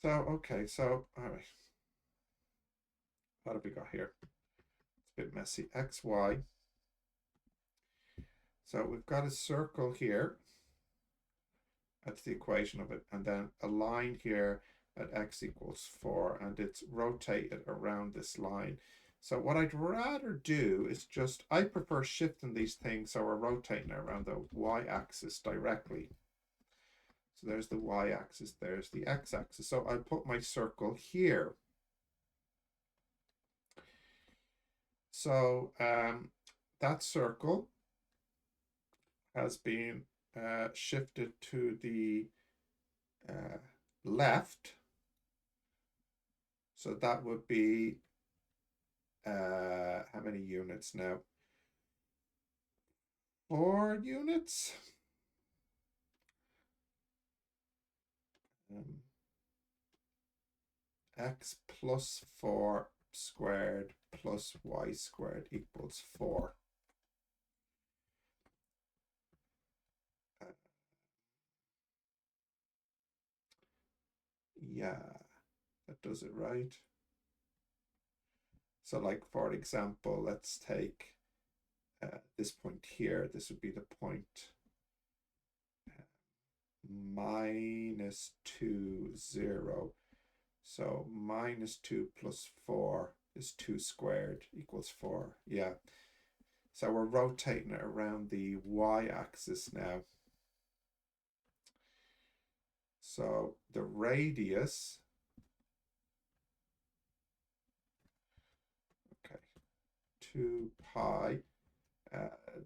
So, okay, so, all right, what have we got here? It's a bit messy. X, Y. So we've got a circle here. That's the equation of it. And then a line here at x equals 4, and it's rotated around this line. So what I'd rather do is just, I prefer shifting these things so we're rotating around the y-axis directly. So there's the y-axis, there's the x-axis. So I put my circle here. So that circle has been shifted to the uh, left. So that would be how many units now? 4 units. Um, x plus 4 squared plus y squared equals 4. Uh, yeah, that does it right. So like, for example, let's take this point here. This would be the point -2, 0. So -2 plus 4 is 2 squared equals 4. Yeah. So we're rotating it around the y-axis now. So the radius, okay, 2 pi,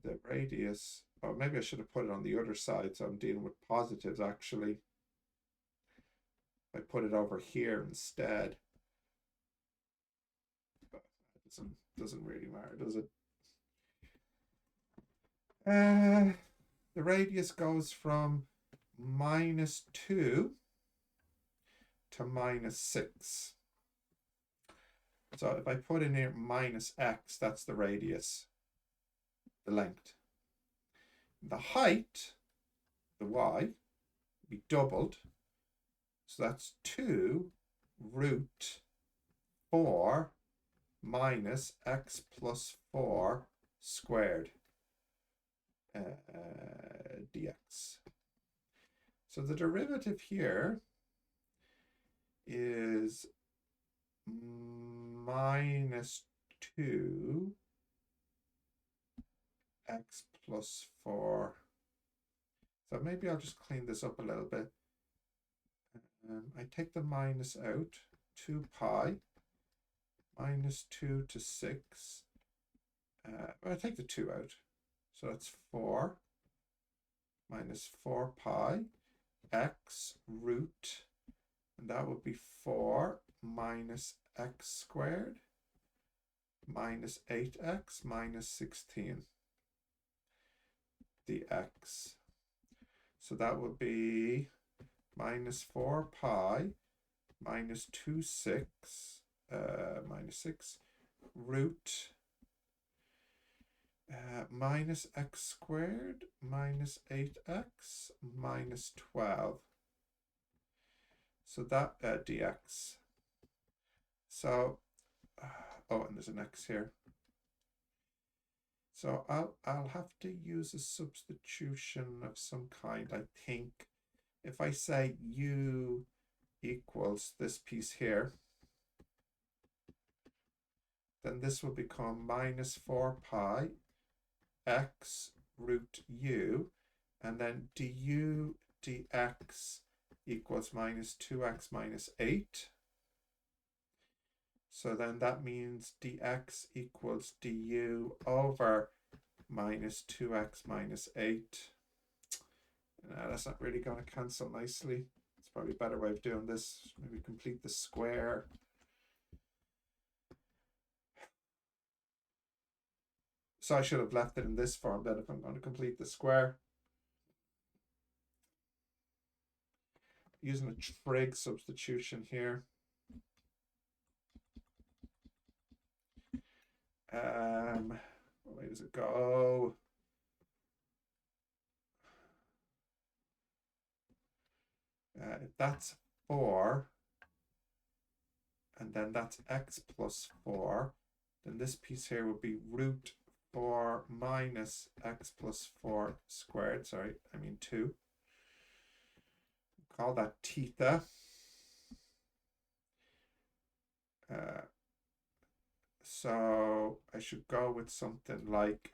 the radius, oh, maybe I should have put it on the other side, so I'm dealing with positives actually. I put it over here instead. But it doesn't really matter, does it? The radius goes from -2 to -6. So if I put in here minus x, that's the radius, the length. The height, the y, be doubled. So that's 2 root 4 minus x plus 4 squared dx. So the derivative here is -2 x plus 4. So maybe I'll just clean this up a little bit. I take the minus out, 2 pi, -2 to 6. I take the 2 out. So that's 4 minus 4 pi x root, and that would be 4 minus x squared minus 8x minus 16 dx. So that would be minus 4 pi minus 2 6 minus 6 root minus x squared minus 8x minus 12. So that dx. So, oh, and there's an x here. So I'll have to use a substitution of some kind. I think if I say u equals this piece here, then this will become minus 4 pi x root u, and then du dx equals minus 2x minus 8. So then that means dx equals du over minus 2x minus 8. That's not really going to cancel nicely. It's probably a better way of doing this. Maybe complete the square. So I should have left it in this form then if I'm going to complete the square. Using a trig substitution here. Where does it go? If that's 4, and then that's x plus 4. Then this piece here would be root 4 minus x plus 4 squared. Sorry, I mean 2. Call that theta. So I should go with something like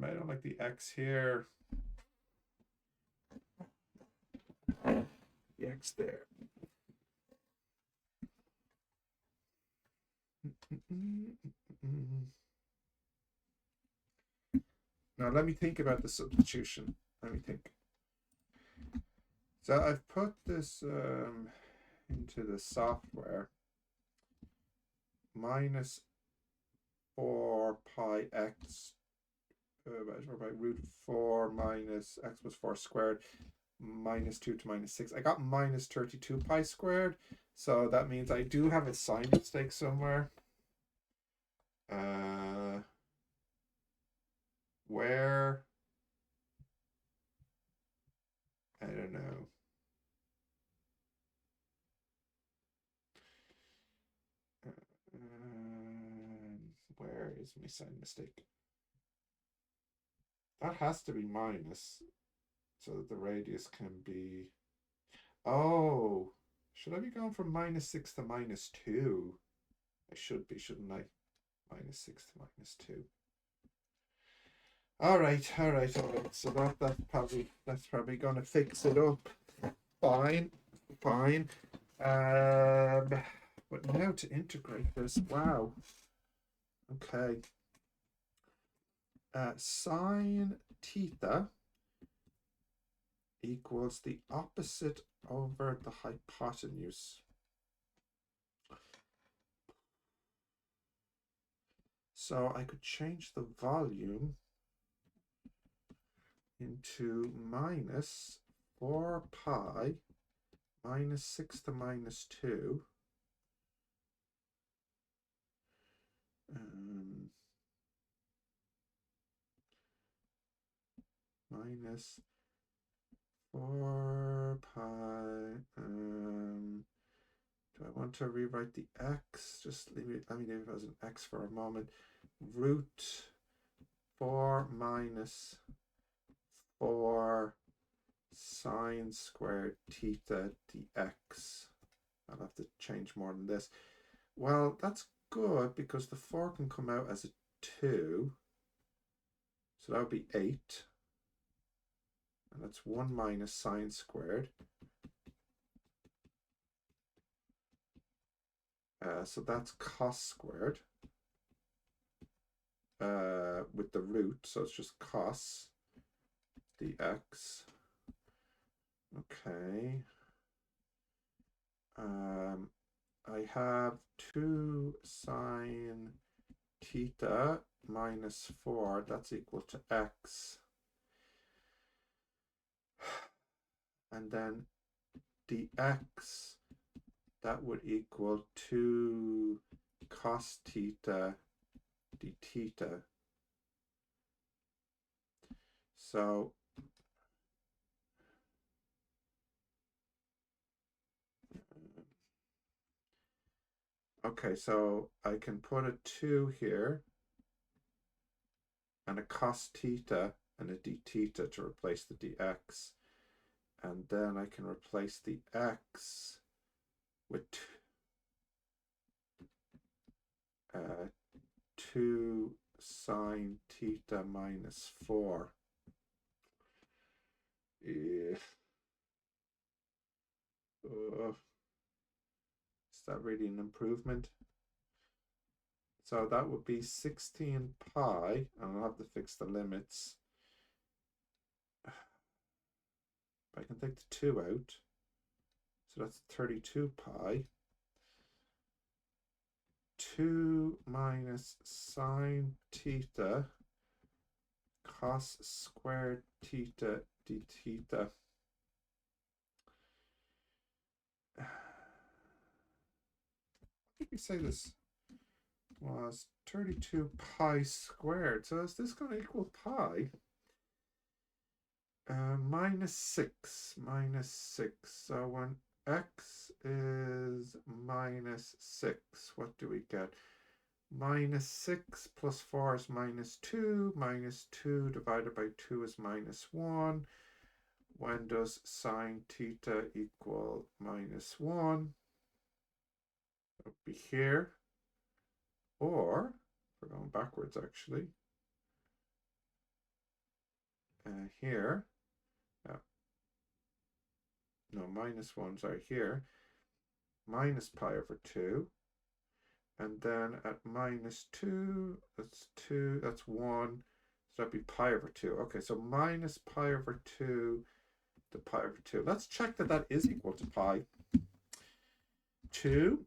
I don't like the x here. The x there. Now let me think about the substitution. Let me think. So I've put this into the software. Minus 4 pi x by root 4 minus x plus 4 squared minus 2 to minus 6. I got minus 32 pi squared. So that means I do have a sign mistake somewhere. Where? I don't know. Where is my sign mistake? That has to be minus so that the radius can be... Oh, should I be going from minus 6 to minus 2? I should be, shouldn't I? Minus 6 to minus 2. All right. So that's probably going to fix it up. Fine. But now to integrate this, wow. Okay. Sine theta equals the opposite over the hypotenuse. So I could change the volume into minus 4 pi minus 6 to minus 2 minus 4 pi do I want to rewrite the x? Just let me leave it as an x for a moment. Root 4 minus 4 sine squared theta dx. I'll have to change more than this. Well, that's good because the 4 can come out as a 2. So that would be 8. And that's 1 minus sine squared. So that's cos squared with the root. So it's just cos dx. Okay. I have 2 sine theta minus 4. That's equal to x. And then dx, that would equal 2 cos theta d theta. So okay, so I can put a 2 here and a cos theta and a d theta to replace the dx. And then I can replace the x with 2 sine theta minus 4. Is that really an improvement? So that would be 16 pi, and I'll have to fix the limits. I can take the 2 out. So that's 32 pi. 2 minus sine theta cos squared theta d theta. Let me say this. was 32 pi squared. So is this going to equal pi? Minus 6, minus 6. So when x is minus 6, what do we get? Minus 6 plus 4 is minus 2. Minus 2 divided by 2 is minus 1. When does sine theta equal minus 1? It would be here. Or, we're going backwards actually. Here. No, minus 1, sorry, here. Minus pi over 2. And then at minus 2, that's 2, that's 1. So that'd be pi over 2. Okay, so minus pi over 2 to pi over 2. Let's check that that is equal to pi. 2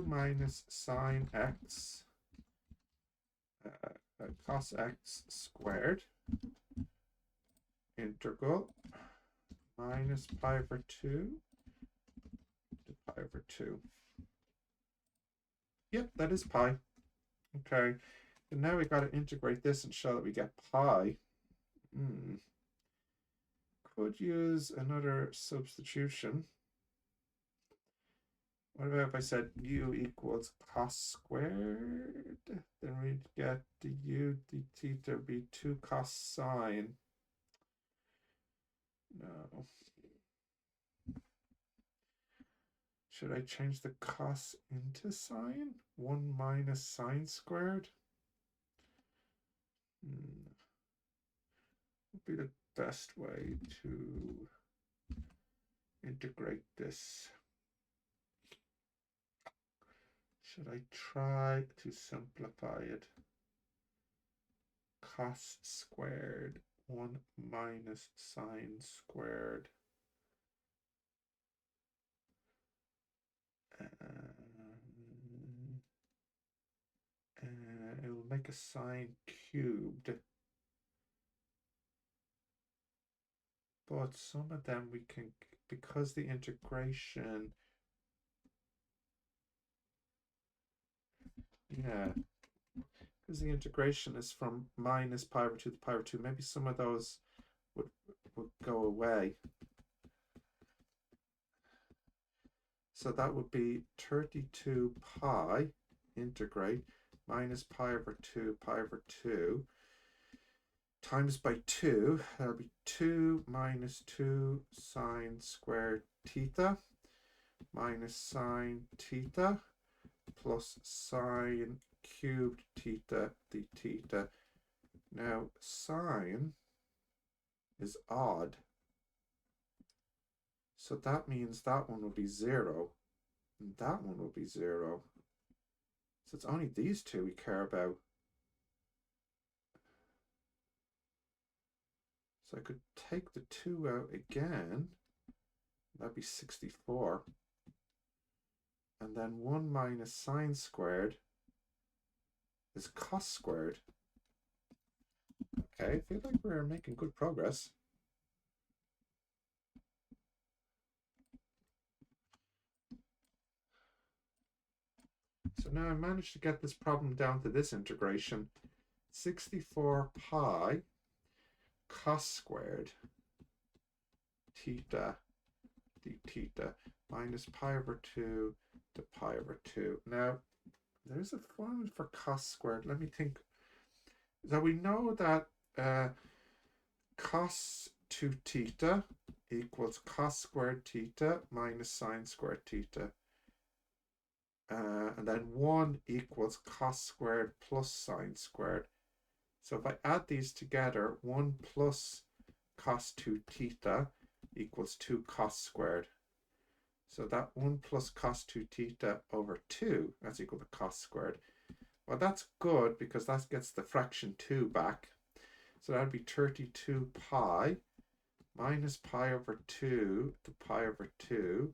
minus sine x cos x squared integral minus pi over 2 to pi over 2. Yep, that is pi. Okay, and now we got to integrate this and show that we get pi. Could use another substitution. What about if I said u equals cos squared? Then we'd get the u d theta be 2 cos sine. No. Should I change the cos into sine? 1 minus sine squared? Would be the best way to integrate this. Should I try to simplify it? Cos squared 1 minus sine squared. It will make a sine cubed. But some of them we can, because the integration, yeah, because the integration is from minus pi over 2 to pi over 2, maybe some of those would go away. So that would be 32 pi integrate minus pi over 2 times by 2. That'll be 2 minus 2 sine squared theta minus sine theta plus sine cubed theta d theta. Now sine is odd, so that means that one will be 0 and that one will be 0. So it's only these two we care about. So I could take the 2 out again. That'd be 64. And then 1 minus sine squared is cos squared. Okay, I feel like we're making good progress. So now I managed to get this problem down to this integration. 64 pi cos squared theta d theta minus pi over 2 to pi over 2. Now, there's a formula for cos squared. Let me think. So we know that cos 2 theta equals cos squared theta minus sine squared theta. And then 1 equals cos squared plus sine squared. So if I add these together, 1 plus cos 2 theta equals 2 cos squared. So that 1 plus cos 2 theta over 2, that's equal to cos squared. Well, that's good because that gets the fraction 2 back. So that would be 32 pi minus pi over 2 to pi over 2,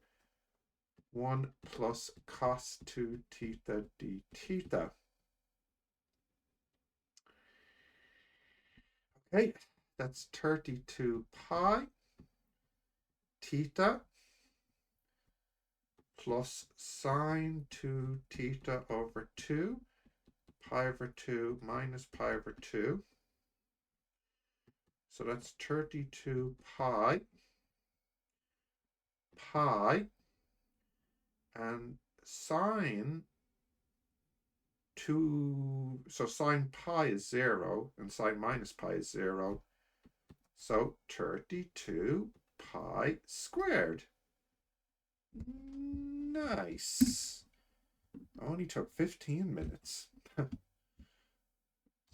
1 plus cos 2 theta d theta. Okay, that's 32 pi theta plus sine 2 theta over 2, pi over 2 minus pi over 2. So that's 32 pi, and sine 2, so sine pi is 0, and sine minus pi is 0. So 32 pi squared. Nice. Only took 15 minutes.